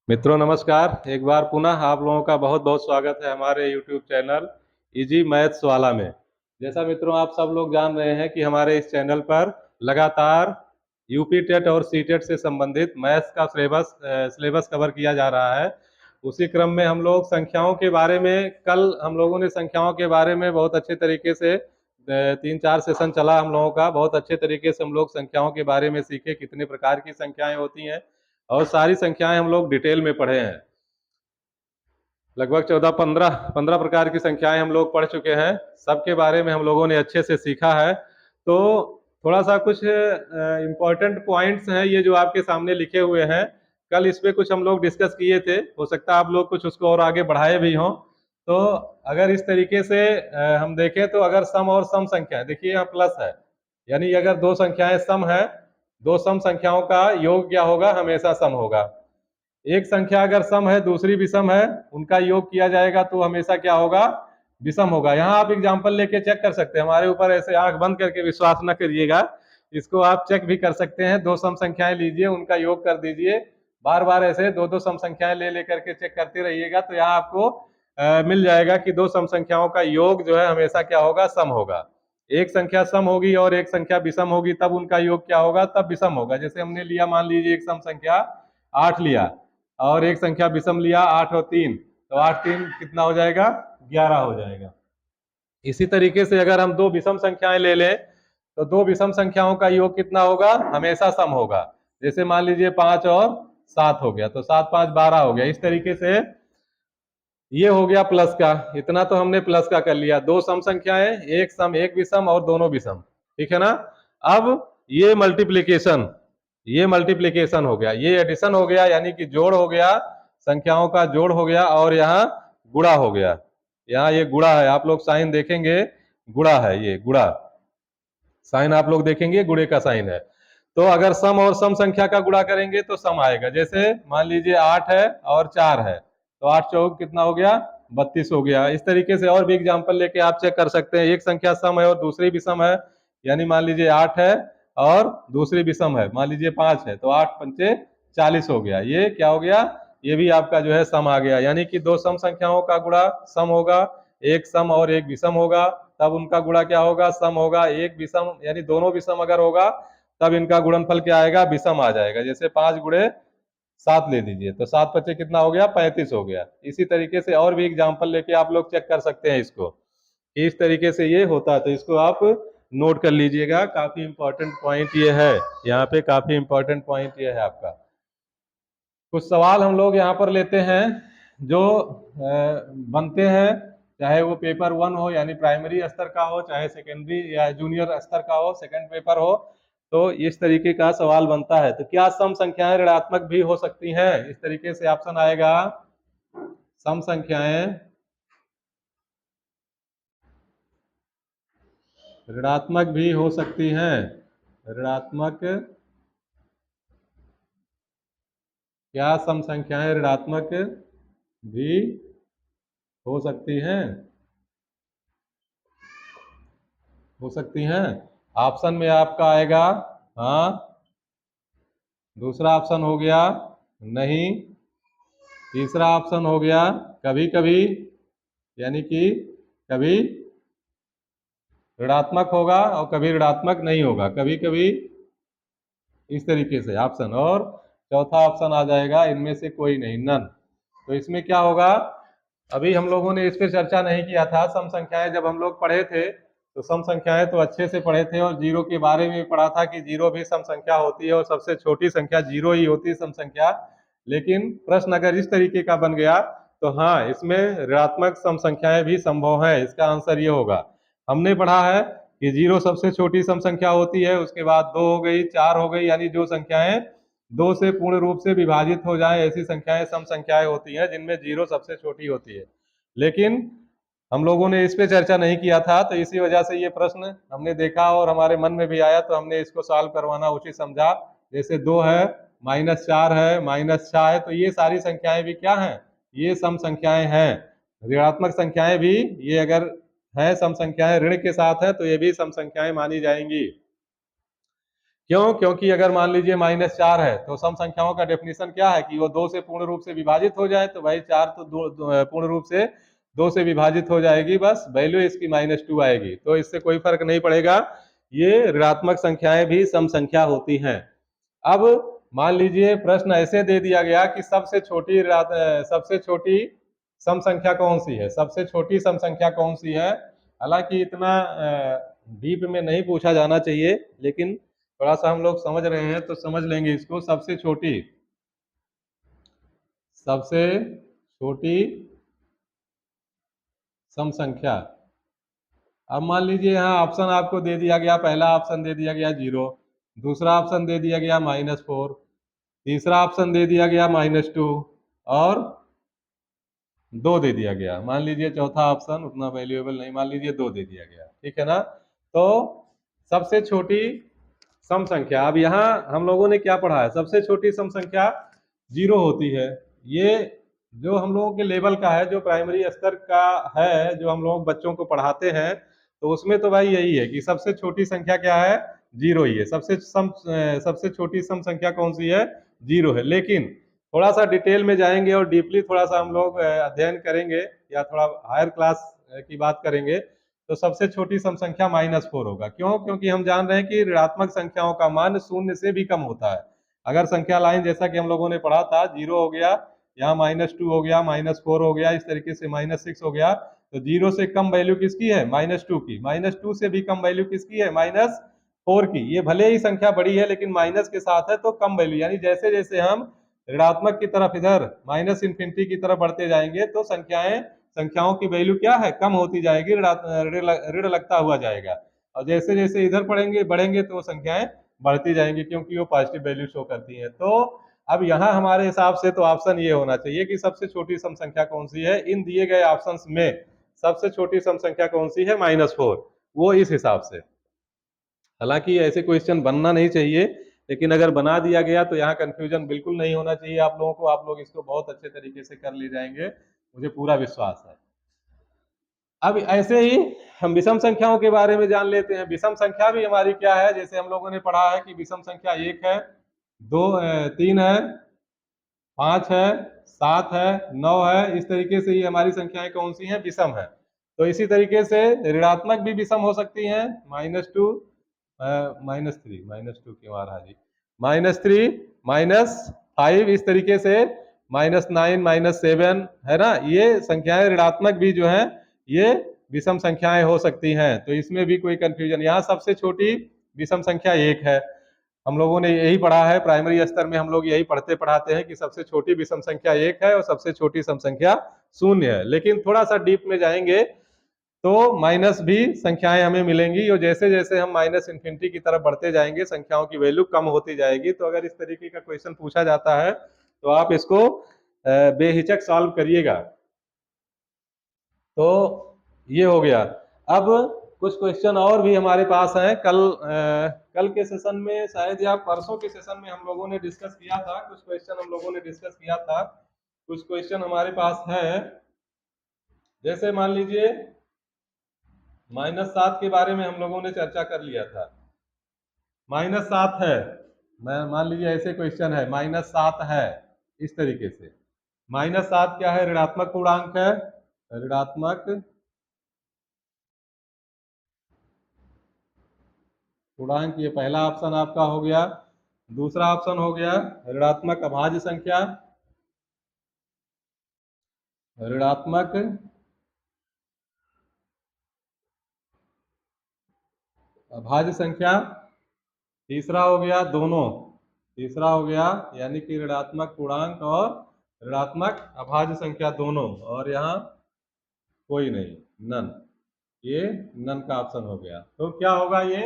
मित्रों नमस्कार। एक बार पुनः आप लोगों का बहुत बहुत स्वागत है हमारे YouTube चैनल इजी मैथ्स वाला में। जैसा मित्रों आप सब लोग जान रहे हैं कि हमारे इस चैनल पर लगातार यूपी टेट और सी टेट से संबंधित मैथ्स का सिलेबस कवर किया जा रहा है। उसी क्रम में हम लोग संख्याओं के बारे में, कल हम लोगों ने संख्याओं के बारे में बहुत अच्छे तरीके से 3-4 सेशन चला हम लोगों का। बहुत अच्छे तरीके से हम लोग संख्याओं के बारे में सीखे, कितने प्रकार की संख्याएं होती हैं और सारी संख्याएं हम लोग डिटेल में पढ़े हैं। लगभग 14-15 प्रकार की संख्याएं हम लोग पढ़ चुके हैं। सबके बारे में हम लोगों ने अच्छे से सीखा है। तो थोड़ा सा कुछ इम्पोर्टेंट पॉइंट्स हैं ये जो आपके सामने लिखे हुए हैं। कल इस पे कुछ हम लोग डिस्कस किए थे, हो सकता है आप लोग कुछ उसको और आगे बढ़ाए भी हों। तो अगर इस तरीके से हम देखें तो अगर सम और सम संख्या, देखिए यहाँ प्लस है, यानी अगर दो संख्याएं सम है, दो सम संख्याओं का योग क्या होगा? हमेशा सम होगा। एक संख्या अगर सम है दूसरी विषम है, उनका योग किया जाएगा तो हमेशा क्या होगा? विषम होगा। यहाँ आप एग्जाम्पल लेके चेक कर सकते हैं, हमारे ऊपर ऐसे आंख बंद करके विश्वास न करिएगा, इसको आप चेक भी कर सकते हैं। दो सम संख्याएं लीजिए, उनका योग कर दीजिए। बार बार ऐसे दो दो सम संख्याएं ले लेकर के चेक करते रहिएगा तो यहाँ आपको मिल जाएगा कि दो सम संख्याओं का योग जो है हमेशा क्या होगा? सम होगा। एक संख्या सम होगी और एक संख्या विषम होगी, तब उनका योग क्या होगा? तब विषम होगा। जैसे हमने लिया, मान लीजिए एक सम संख्या 8 लिया और एक संख्या विषम लिया 8 और 3, तो 8 3 कितना हो जाएगा? 11 हो जाएगा। इसी तरीके से अगर हम दो विषम संख्याएं ले लें तो दो विषम संख्याओं का योग कितना होगा? हमेशा सम होगा। जैसे मान लीजिए 5 और 7 हो गया, तो 7 5 12 हो गया। इस तरीके से ये हो गया प्लस का। इतना तो हमने प्लस का कर लिया। दो सम संख्याएं, एक सम एक विषम और दोनों विषम, ठीक है ना। अब ये मल्टीप्लीकेशन हो गया, ये एडिशन हो गया, यानी कि जोड़ हो गया, संख्याओं का जोड़ हो गया। और यहाँ गुणा हो गया, यहाँ ये गुणा है, आप लोग साइन देखेंगे गुणा है, ये गुणा साइन आप लोग देखेंगे गुणे का साइन है। तो अगर सम और सम संख्या का गुणा करेंगे तो सम आएगा। जैसे मान लीजिए 8 है और 4 है, तो 8 चौक कितना हो गया? 32 हो गया। इस तरीके से और भी एग्जाम्पल लेके आप चेक कर सकते हैं। एक संख्या सम है और दूसरी विषम है, यानी मान लीजिए 8 है और दूसरी विषम है, मान लीजिए 5 है, तो 8 पंचे 40 हो गया। ये क्या हो गया? ये भी आपका जो है सम आ गया। यानी कि दो सम संख्याओं का गुणा सम होगा, एक सम और एक विषम होगा, तब उनका गुणा क्या होगा? सम होगा। एक विषम यानी दोनों विषम अगर होगा तब इनका गुणनफल क्या आएगा? विषम आ जाएगा। जैसे 5 गुणे 7 ले लीजिए, तो 7 पचे कितना हो गया? 35 हो गया। इसी तरीके से और भी एग्जाम्पल लेके आप लोग चेक कर सकते हैं इसको। इस तरीके से ये होता है, तो इसको आप नोट कर लीजिएगा। काफी इंपॉर्टेंट पॉइंट ये है, यहाँ पे काफी इंपॉर्टेंट पॉइंट ये है आपका। कुछ सवाल हम लोग यहाँ पर लेते हैं जो बनते हैं, चाहे वो पेपर 1 हो यानी प्राइमरी स्तर का हो, चाहे सेकेंडरी या जूनियर स्तर का हो, सेकंड पेपर हो, तो इस तरीके का सवाल बनता है। तो क्या सम संख्याएं ऋणात्मक भी हो सकती हैं? इस तरीके से ऑप्शन आएगा, सम संख्याएं ऋणात्मक भी हो सकती हैं। ऋणात्मक, क्या सम संख्याएं ऋणात्मक भी हो सकती हैं? हो सकती हैं। ऑप्शन में आपका आएगा हाँ, दूसरा ऑप्शन हो गया नहीं, तीसरा ऑप्शन हो गया कभी कभी, यानी कि कभी ऋणात्मक होगा और कभी ऋणात्मक नहीं होगा, कभी कभी, इस तरीके से ऑप्शन। और चौथा ऑप्शन आ जाएगा इनमें से कोई नहीं, नन। तो इसमें क्या होगा? अभी हम लोगों ने इस पर चर्चा नहीं किया था। सम संख्याएं जब हम लोग पढ़े थे तो सम संख्याएं तो अच्छे से पढ़े थे और जीरो के बारे में पढ़ा था कि जीरो भी सम संख्या होती है और सबसे छोटी संख्या जीरो ही होती है, सम संख्या। लेकिन प्रश्न अगर इस तरीके का बन गया तो हाँ, इसमें ऋणात्मक सम संख्याएं भी संभव है। इसका आंसर ये होगा। हमने पढ़ा है कि जीरो सबसे छोटी सम संख्या होती है, उसके बाद 2 हो गई, 4 हो गई, यानी जो संख्याएं 2 से पूर्ण रूप से विभाजित हो जाए ऐसी संख्याएं सम संख्याएं होती हैं, जिनमें जीरो सबसे छोटी होती है। लेकिन हम लोगों ने इस पे चर्चा नहीं किया था, तो इसी वजह से ये प्रश्न हमने देखा और हमारे मन में भी आया, तो हमने इसको सॉल्व करवाना उचित समझा। जैसे 2 है, -4 है, -6 है, तो ये सारी संख्याएं भी क्या हैं? ये सम संख्याएं हैं। ऋणात्मक संख्याएं भी, ये अगर है सम संख्याएं ऋण के साथ है तो ये भी सम संख्याएं मानी जाएंगी। क्यों? क्योंकि अगर मान लीजिए -4 है तो सम संख्याओं का डेफिनेशन क्या है कि वो 2 से पूर्ण रूप से विभाजित हो जाए, तो भाई 4 तो पूर्ण रूप से 2 से विभाजित हो जाएगी, बस वैल्यू इसकी -2 आएगी, तो इससे कोई फर्क नहीं पड़ेगा। ये ऋणात्मक संख्याएं भी सम संख्या होती हैं। अब मान लीजिए प्रश्न ऐसे दे दिया गया कि सबसे छोटी सम संख्या कौन सी है, सबसे छोटी सम संख्या कौन सी है। हालांकि इतना डीप में नहीं पूछा जाना चाहिए, लेकिन थोड़ा सा हम लोग समझ रहे हैं तो समझ लेंगे इसको। सबसे छोटी सम संख्या। अब मान लीजिए यहाँ ऑप्शन आपको दे दिया गया, पहला ऑप्शन दे दिया गया 0, दूसरा ऑप्शन दे दिया गया -4, तीसरा ऑप्शन दे दिया गया -2 और 2 दे दिया गया। मान लीजिए चौथा ऑप्शन उतना वैल्यूएबल नहीं, मान लीजिए 2 दे दिया गया, ठीक है ना। तो सबसे छोटी सम संख्या, अब यहाँ हम लोगों ने क्या पढ़ा है, सबसे छोटी सम संख्या 0 होती है। ये जो हम लोगों के लेवल का है, जो प्राइमरी स्तर का है, जो हम लोग बच्चों को पढ़ाते हैं, तो उसमें तो भाई यही है कि सबसे छोटी संख्या क्या है, 0 ही है। सबसे छोटी सम संख्या कौन सी है, 0 है। लेकिन थोड़ा सा डिटेल में जाएंगे और डीपली थोड़ा सा हम लोग अध्ययन करेंगे, या थोड़ा हायर क्लास की बात करेंगे, तो सबसे छोटी सम संख्या -4 होगा। क्यों? क्योंकि हम जान रहे हैं कि ऋणात्मक संख्याओं का मान 0 से भी कम होता है। अगर संख्या लाइन जैसा कि हम लोगों ने पढ़ा था, 0 हो गया, यहाँ -2 हो गया, -4 हो गया, इस तरीके से -6 हो गया, तो 0 से कम वैल्यू किसकी है, -2 की। -2 से भी कम वैल्यू किसकी है, -4 की। ये भले ही संख्या बड़ी है लेकिन माइनस के साथ है तो कम वैल्यू, यानी जैसे जैसे हम ऋणात्मक की तरफ, इधर -इन्फिनिटी की तरफ बढ़ते जाएंगे, तो संख्याओं की वैल्यू क्या है, कम होती जाएगी, ऋण लगता हुआ जाएगा। और जैसे जैसे इधर बढ़ेंगे बढ़ेंगे तो वो संख्याएं बढ़ती जाएंगी, क्योंकि वो पॉजिटिव वैल्यू शो करती हैं। तो अब यहाँ हमारे हिसाब से तो ऑप्शन ये होना चाहिए कि सबसे छोटी सम संख्या कौन सी है, इन दिए गए ऑप्शंस में सबसे छोटी सम संख्या कौन सी है, -4, वो इस हिसाब से। हालांकि ऐसे क्वेश्चन बनना नहीं चाहिए, लेकिन अगर बना दिया गया तो यहाँ कंफ्यूजन बिल्कुल नहीं होना चाहिए आप लोगों को। आप लोग इसको बहुत अच्छे तरीके से कर ले जाएंगे, मुझे पूरा विश्वास है। अब ऐसे ही हम विषम संख्याओं के बारे में जान लेते हैं। विषम संख्या भी हमारी क्या है, जैसे हम लोगों ने पढ़ा है कि विषम संख्या 1 है, 3 है, 5 है, 7 है, 9 है, इस तरीके से ये हमारी संख्याएं कौन सी हैं, विषम है। तो इसी तरीके से ऋणात्मक भी विषम हो सकती हैं, -2, -3, -2 क्यों आ रहा है जी, -3, -5, इस तरीके से -9, -7, है ना। ये संख्याएं ऋणात्मक भी जो है ये विषम संख्याएं हो सकती हैं, तो इसमें भी कोई कंफ्यूजन। यहाँ सबसे छोटी विषम संख्या 1 है, हम लोगों ने यही पढ़ा है, प्राइमरी स्तर में हम लोग यही पढ़ते पढ़ाते हैं कि सबसे छोटी विषम संख्या 1 है और सबसे छोटी सम संख्या 0 है। लेकिन थोड़ा सा डीप में जाएंगे तो माइनस भी संख्याएं हमें मिलेंगी, और जैसे जैसे हम -इन्फिनिटी की तरफ बढ़ते जाएंगे संख्याओं की वैल्यू कम होती जाएगी। तो अगर इस तरीके का क्वेश्चन पूछा जाता है तो आप इसको बेहिचक सॉल्व करिएगा। तो ये हो गया। अब कुछ क्वेश्चन और भी हमारे पास हैं। कल के सेशन में, शायद या परसों के सेशन में हम लोगों ने डिस्कस किया था, कुछ क्वेश्चन हम लोगों ने डिस्कस किया था। कुछ क्वेश्चन हमारे पास है, जैसे मान लीजिए -7 के बारे में हम लोगों ने चर्चा कर लिया था। -7 है, मैं मान लीजिए ऐसे क्वेश्चन है, -7 है, इस तरीके से। -7 क्या है, ऋणात्मक पूर्णांक है, ऋणात्मक पूर्णांक, ये पहला ऑप्शन आपका हो गया। दूसरा ऑप्शन हो गया ऋणात्मक अभाज्य संख्या, ऋणात्मक अभाज्य संख्या। तीसरा हो गया दोनों, तीसरा हो गया यानी कि ऋणात्मक पूर्णांक और ऋणात्मक अभाज्य संख्या दोनों, और यहाँ कोई नहीं, नन, ये नन का ऑप्शन हो गया। तो क्या होगा, ये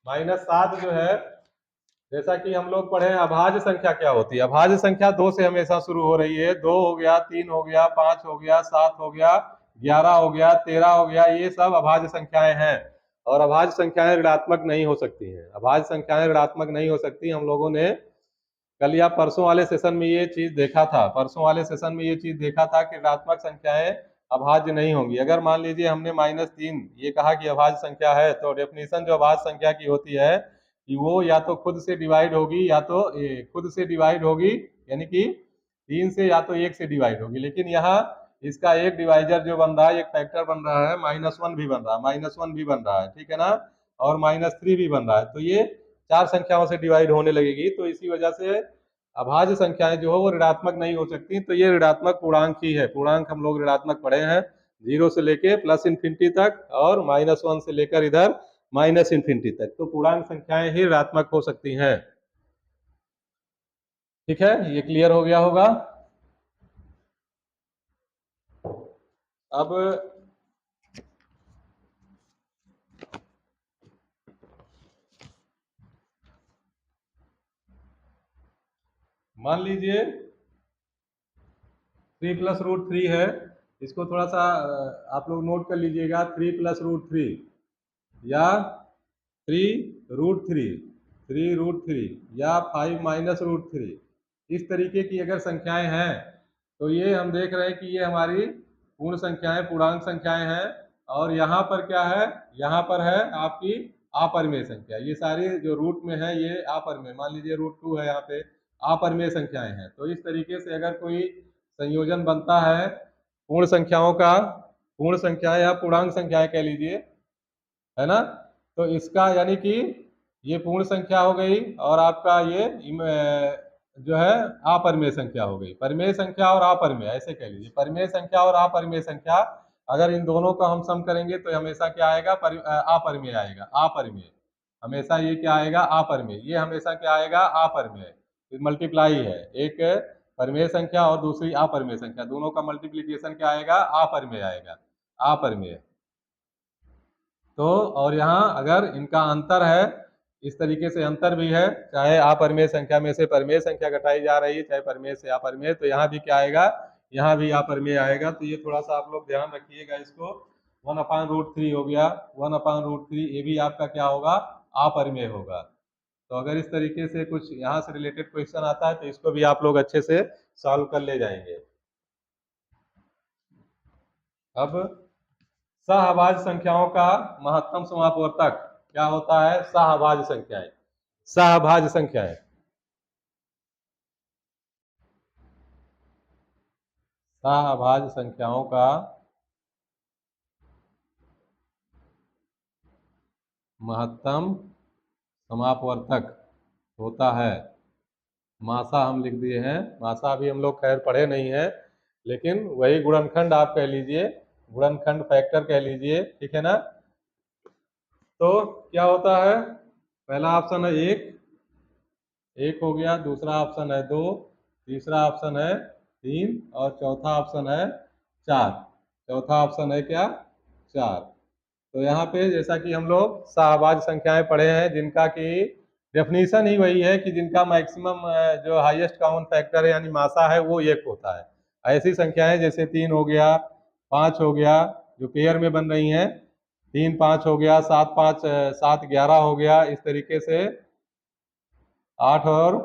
-7 जो है, जैसा कि हम लोग पढ़े अभाज्य संख्या क्या होती है। अभाज्य संख्या 2 से हमेशा शुरू हो रही है। 2 हो गया, 3 हो गया, 5 हो गया, 7 हो गया, 11 हो गया, 13 हो गया, ये सब अभाज्य संख्याएं हैं। और अभाज्य संख्याएं ऋणात्मक नहीं हो सकती हैं, अभाज्य संख्याएं ऋणात्मक नहीं हो सकती। हम लोगों ने कल या परसों वाले सेशन में ये चीज देखा था, परसों वाले सेशन में ये चीज देखा था कि ऋणात्मक संख्याएं अभाज्य नहीं होंगी। अगर मान लीजिए हमने -3 ये कहा कि अभाज्य संख्या है, तो डेफिनेशन जो अभाज्य संख्या की होती है कि वो या तो खुद से डिवाइड होगी या तो खुद से डिवाइड होगी, यानी कि 3 से या तो 1 से डिवाइड होगी। लेकिन यहाँ इसका एक डिवाइजर जो बन रहा है, एक फैक्टर बन रहा है, -1 भी बन रहा है, -1 भी बन रहा है, ठीक है ना, और -3 भी बन रहा है। तो ये 4 संख्याओं से डिवाइड होने लगेगी, तो इसी वजह से अभाज्य संख्याएं जो है वो ऋणात्मक नहीं हो सकती। तो ये ऋणात्मक पूर्णांक ही है। पूर्णांक हम लोग ऋणात्मक पढ़े हैं, 0 से लेके +∞ तक और -1 से लेकर इधर -∞ तक। तो पूर्णांक संख्याएं ही ऋणात्मक हो सकती हैं। ठीक है, ये क्लियर हो गया होगा। अब मान लीजिए 3 + √3 है, इसको थोड़ा सा आप लोग नोट कर लीजिएगा। 3 + √3 या 3√3, 3√3 या 5 - √3, इस तरीके की अगर संख्याएं हैं तो ये हम देख रहे हैं कि ये हमारी पूर्ण संख्याएं, पूर्णांक संख्याएं हैं। और यहाँ पर क्या है, यहाँ पर है आपकी अपरिमेय संख्या। ये सारी जो रूट में है ये अपरिमेय, मान लीजिए √2 है, यहाँ पे अपरिमेय संख्याएं हैं। तो इस तरीके से अगर कोई संयोजन बनता है पूर्ण संख्याओं का, पूर्ण संख्याएं या पूर्णांक संख्याएं कह लीजिए, है ना, तो इसका यानी कि ये पूर्ण संख्या हो गई और आपका ये जो है अपरिमेय संख्या हो गई। परिमेय संख्या और अपरिमेय ऐसे कह लीजिए। परिमेय संख्या और अपरिमेय संख्या अगर इन दोनों का हम सम करेंगे तो हमेशा क्या आएगा, अपरिमेय आएगा। अपरिमेय हमेशा ये क्या आएगा, अपरिमेय। ये हमेशा क्या आएगा, अपरिमेय। मल्टीप्लाई है, एक परिमेय संख्या और दूसरी अपरिमेय संख्या, दोनों का मल्टीप्लीकेशन क्या आएगा, अपरिमेय आएगा, अपरिमेय। तो और यहाँ अगर इनका अंतर है, इस तरीके से अंतर भी है, चाहे अपरिमेय संख्या में से परिमेय संख्या घटाई जा रही है, चाहे परिमेय से अपरिमेय, तो यहाँ भी क्या आएगा, यहाँ भी अपरिमेय आएगा। तो ये थोड़ा सा आप लोग ध्यान रखिएगा इसको। 1/√3 हो गया, 1/√3 ये भी आपका क्या होगा, अपरिमेय होगा। तो अगर इस तरीके से कुछ यहाँ से रिलेटेड क्वेश्चन आता है तो इसको भी आप लोग अच्छे से सॉल्व कर ले जाएंगे। अब सहअभाज्य संख्याओं का महत्तम समापवर्तक क्या होता है, सहअभाज्य संख्याएं, सहअभाज्य संख्याएं, सहअभाज्य संख्याओं का महत्तम समापवर्तक होता है, मासा हम लिख दिए हैं। मासा अभी हम लोग खैर पढ़े नहीं है, लेकिन वही गुणनखंड आप कह लीजिए, गुणनखंड फैक्टर कह लीजिए, ठीक है ना। तो क्या होता है, पहला ऑप्शन है 1, 1 हो गया, दूसरा ऑप्शन है 2, तीसरा ऑप्शन है 3 और चौथा ऑप्शन है 4। चौथा ऑप्शन है क्या, 4। तो यहाँ पे जैसा कि हम लोग सहअभाज्य संख्याएं पढ़े हैं जिनका कि डेफिनेशन ही वही है कि जिनका मैक्सिमम जो हाईएस्ट कॉमन फैक्टर है यानी मासा है वो 1 होता है। ऐसी संख्याएं जैसे 3 हो गया, 5 हो गया, जो पेयर में बन रही हैं, 3 5 हो गया, 7 5 7 11 हो गया, इस तरीके से 8 और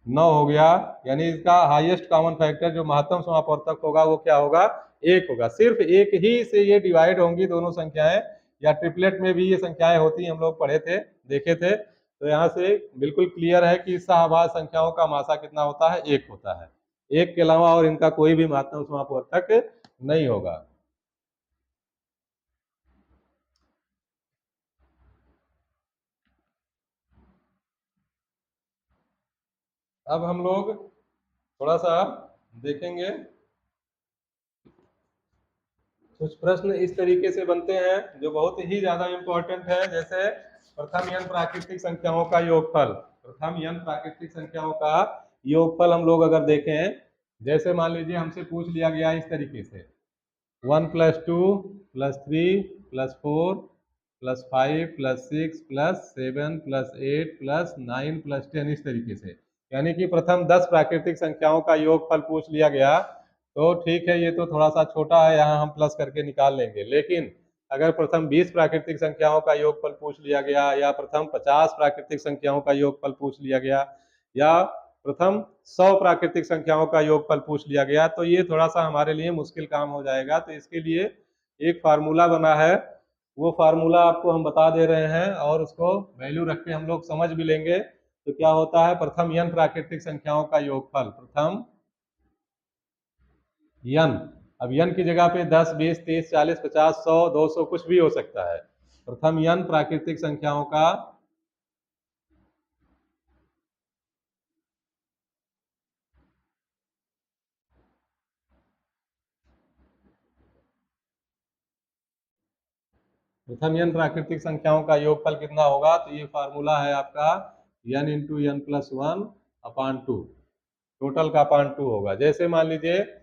9 हो गया। यानी इसका हाईएस्ट कॉमन फैक्टर जो महत्तम समापवर्तक होगा वो क्या होगा, 1 होगा। सिर्फ एक ही से ये डिवाइड होंगी दोनों संख्याएं, या ट्रिपलेट में भी ये संख्याएं होती, हम लोग पढ़े थे, देखे थे। तो यहाँ से बिल्कुल क्लियर है कि सहअभाज्य संख्याओं का मासा कितना होता है, 1 होता है। 1 के अलावा और इनका कोई भी महत्तम समापवर्तक नहीं होगा। अब हम लोग थोड़ा सा देखेंगे, कुछ प्रश्न इस तरीके से बनते हैं जो बहुत ही ज्यादा इंपॉर्टेंट है। जैसे प्रथम n प्राकृतिक संख्याओं का योगफल, प्रथम n प्राकृतिक संख्याओं का योगफल हम लोग अगर देखें, जैसे मान लीजिए हमसे पूछ लिया गया इस तरीके से 1 + 2 + 3 + 4 + 5 + 6 + 7 + 8 + 9 + 10, इस तरीके से, यानी कि प्रथम 10 प्राकृतिक संख्याओं का योगफल पूछ लिया गया। तो ठीक है, ये तो थोड़ा सा छोटा है, यहाँ हम प्लस करके निकाल लेंगे। लेकिन अगर प्रथम 20 प्राकृतिक संख्याओं का योगफल पूछ लिया गया, या प्रथम 50 प्राकृतिक संख्याओं का योगफल पूछ लिया गया, या प्रथम 100 प्राकृतिक संख्याओं का योगफल पूछ लिया गया, तो ये थोड़ा सा हमारे लिए मुश्किल काम हो जाएगा। तो इसके लिए एक फार्मूला बना है वो फार्मूला आपको हम बता दे रहे हैं और उसको वैल्यू रख के हम लोग समझ भी लेंगे। तो क्या होता है, प्रथम n प्राकृतिक संख्याओं का योगफल, प्रथम n। अब n की जगह पे 10, 20, 30, 40, 50, 100, 200 कुछ भी हो सकता है। प्रथम n प्राकृतिक संख्याओं का प्रथम n प्राकृतिक संख्याओं का योगफल कितना होगा, तो ये फार्मूला है आपका n into N plus one upon two, total का अपान टू होगा। जैसे मान लीजिए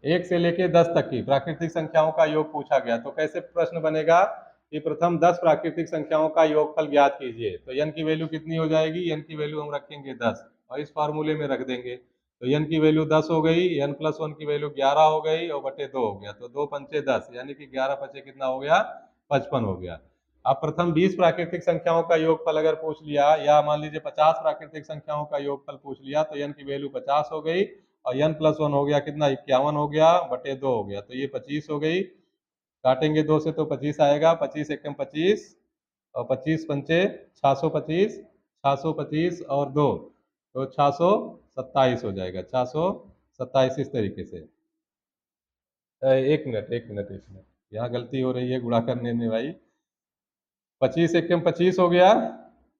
1 से लेके 10 तक की प्राकृतिक संख्याओं का योग पूछा गया, तो कैसे प्रश्न बनेगा कि प्रथम 10 प्राकृतिक संख्याओं का योगफल ज्ञात कीजिए। तो n की वैल्यू कितनी हो जाएगी, n की वैल्यू हम रखेंगे 10 और इस फार्मूले में रख देंगे। तो n की वैल्यू 10 हो गई, n प्लस वन की वैल्यू 11 हो गई और बटे 2 हो गया, तो 2 पंचे 10, यानी कि 11 पचे कितना हो गया, 55 हो गया। अब प्रथम 20 प्राकृतिक संख्याओं का योगफल अगर पूछ लिया, या मान लीजिए 50 प्राकृतिक संख्याओं का योगफल पूछ लिया, तो n की वैल्यू 50 हो गई और n प्लस वन हो गया कितना, 51 हो गया, बटे 2 हो गया, तो ये 25 हो गई। काटेंगे 2 से तो 25 आएगा, 25 एकम 25 और 25 पंचे 625, 625 और 2 तो 627 हो जाएगा, 627 इस तरीके से। एक मिनट एक मिनट एक मिनट, यहाँ गलती हो रही है गुणा करने में भाई। 25 एकम 25 हो गया,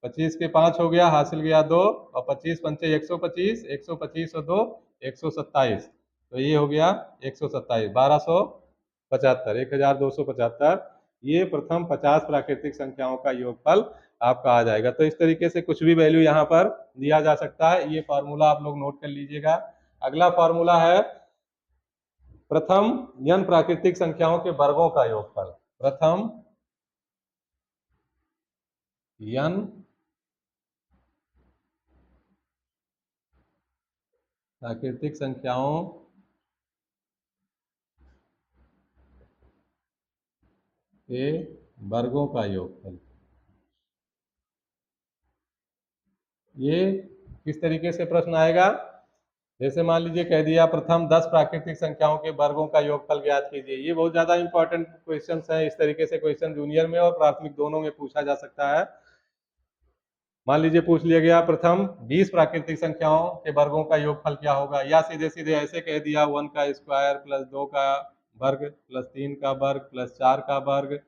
25 के 5 हो गया, हासिल गया 2 और 25 पंचे 125, 125 और 2 127, तो ये हो गया 127, 1275, 1275। ये प्रथम 50 प्राकृतिक संख्याओं का योगफल आपका आ जाएगा। तो इस तरीके से कुछ भी वैल्यू यहाँ पर दिया जा सकता है, ये फार्मूला आप लोग नोट कर लीजिएगा। अगला फार्मूला है प्रथम n प्राकृतिक संख्याओं के वर्गों का योगफल, प्रथम n प्राकृतिक संख्याओं के वर्गों का योगफल। ये किस तरीके से प्रश्न आएगा, जैसे मान लीजिए कह दिया प्रथम 10 प्राकृतिक संख्याओं के वर्गों का योगफल ज्ञात कीजिए। ये बहुत ज्यादा इंपॉर्टेंट क्वेश्चंस हैं, इस तरीके से क्वेश्चन जूनियर में और प्राथमिक दोनों में पूछा जा सकता है। मान लीजिए पूछ लिया गया प्रथम 20 प्राकृतिक संख्याओं के वर्गों का योगफल क्या होगा, या सीधे सीधे ऐसे कह दिया 1 का स्क्वायर प्लस 2 का वर्ग प्लस 3 का वर्ग प्लस 4 का वर्ग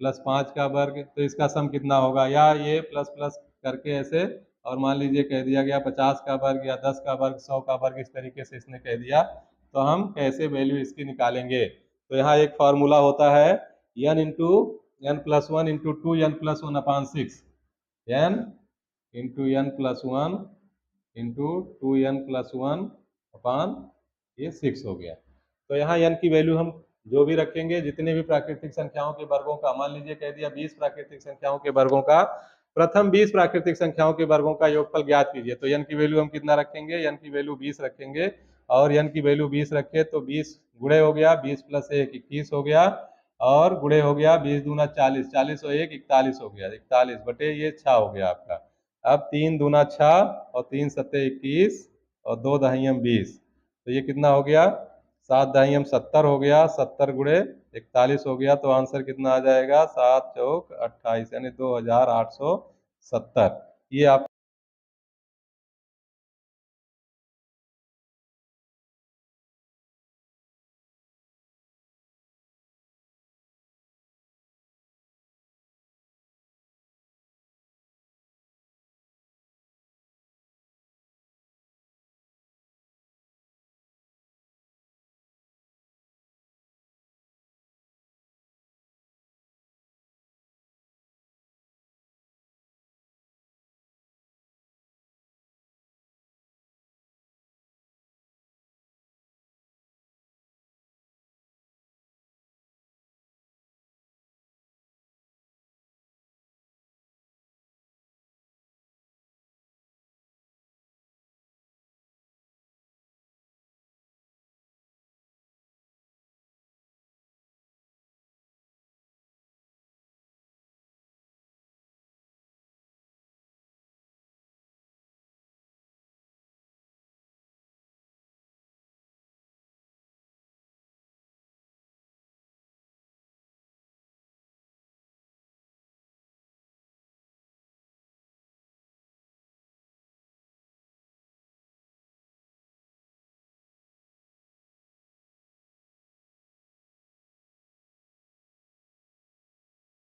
प्लस 5 का वर्ग, तो इसका सम कितना होगा, या ये प्लस प्लस करके ऐसे, और मान लीजिए कह दिया गया 50 का वर्ग या 10 का वर्ग 100 का वर्ग, इस तरीके से इसने कह दिया, तो हम कैसे वैल्यू इसकी निकालेंगे। तो यहाँ एक फार्मूला होता है n into N plus one into two N plus one upon six, n into N plus one into two N plus one upon ये 6 हो गया। तो यहाँ n की वैल्यू हम जो भी रखेंगे, जितने भी प्राकृतिक संख्याओं के वर्गों का, मान लीजिए कह दिया 20 प्राकृतिक संख्याओं के वर्गों का, प्रथम 20 प्राकृतिक संख्याओं के वर्गों का योगफल ज्ञात कीजिए। तो n की वैल्यू हम कितना रखेंगे, n की वैल्यू 20 रखेंगे, और n की वैल्यू 20 रखे तो 20 गुणे हो गया, 20 प्लस 1 21 हो गया, और गुणे हो गया 20 दूना 40, 40 और 1 41 हो गया, 41 बटे ये 6 हो गया आपका। अब 3 दूना 6 और 3 सत्ते 21 और 2 दहियम 20, तो ये कितना हो गया, 7 दहियम 70 हो गया, 70 गुणे 41 हो गया, तो आंसर कितना आ जाएगा, 7 चौक 28, यानी 2870। ये आप